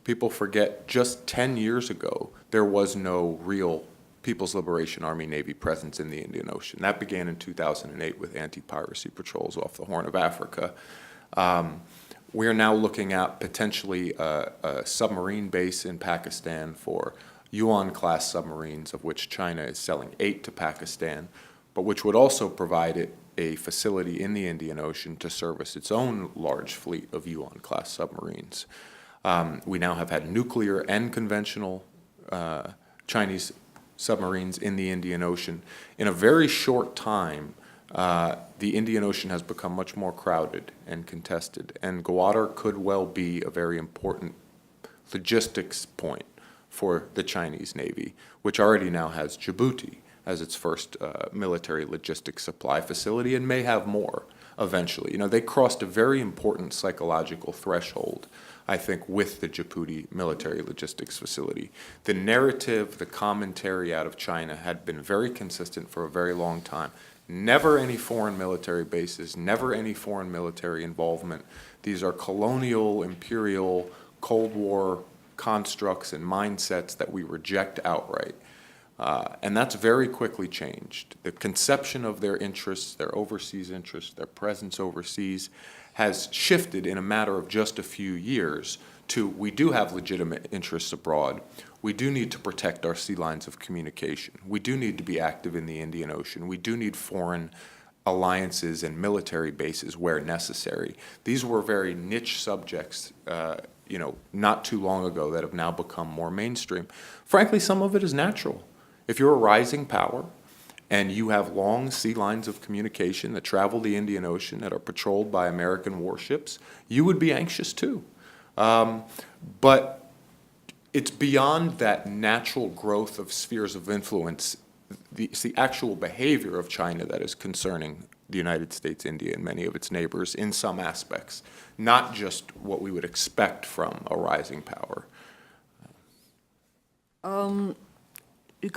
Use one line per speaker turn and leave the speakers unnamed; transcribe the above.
People forget just 10 years ago, there was no real People's Liberation Army Navy presence in the Indian Ocean. That began in 2008 with anti-piracy patrols off the Horn of Africa. We're now looking at potentially a submarine base in Pakistan for Yuan-class submarines, of which China is selling 8 to Pakistan, but which would also provide it a facility in the Indian Ocean to service its own large fleet of Yuan-class submarines. We now have had nuclear and conventional Chinese submarines in the Indian Ocean. In a very short time, the Indian Ocean has become much more crowded and contested, and Gwadar could well be a very important logistics point for the Chinese Navy, which already now has Djibouti as its first military logistics supply facility and may have more eventually. You know, they crossed a very important psychological threshold, I think, with the Djibouti military logistics facility. The narrative, the commentary out of China had been very consistent for a very long time. Never any foreign military bases, never any foreign military involvement. These are colonial, imperial, Cold War constructs and mindsets that we reject outright. And that's very quickly changed. The conception of their interests, their overseas interests, their presence overseas has shifted in a matter of just a few years to we do have legitimate interests abroad. We do need to protect our sea lines of communication. We do need to be active in the Indian Ocean. We do need foreign alliances and military bases where necessary. These were very niche subjects, not too long ago that have now become more mainstream. Frankly, some of it is natural. If you're a rising power and you have long sea lines of communication that travel the Indian Ocean that are patrolled by American warships, you would be anxious too. But it's beyond that natural growth of spheres of influence. It's the actual behavior of China that is concerning the United States, India, and many of its neighbors in some aspects, not just what we would expect from a rising power.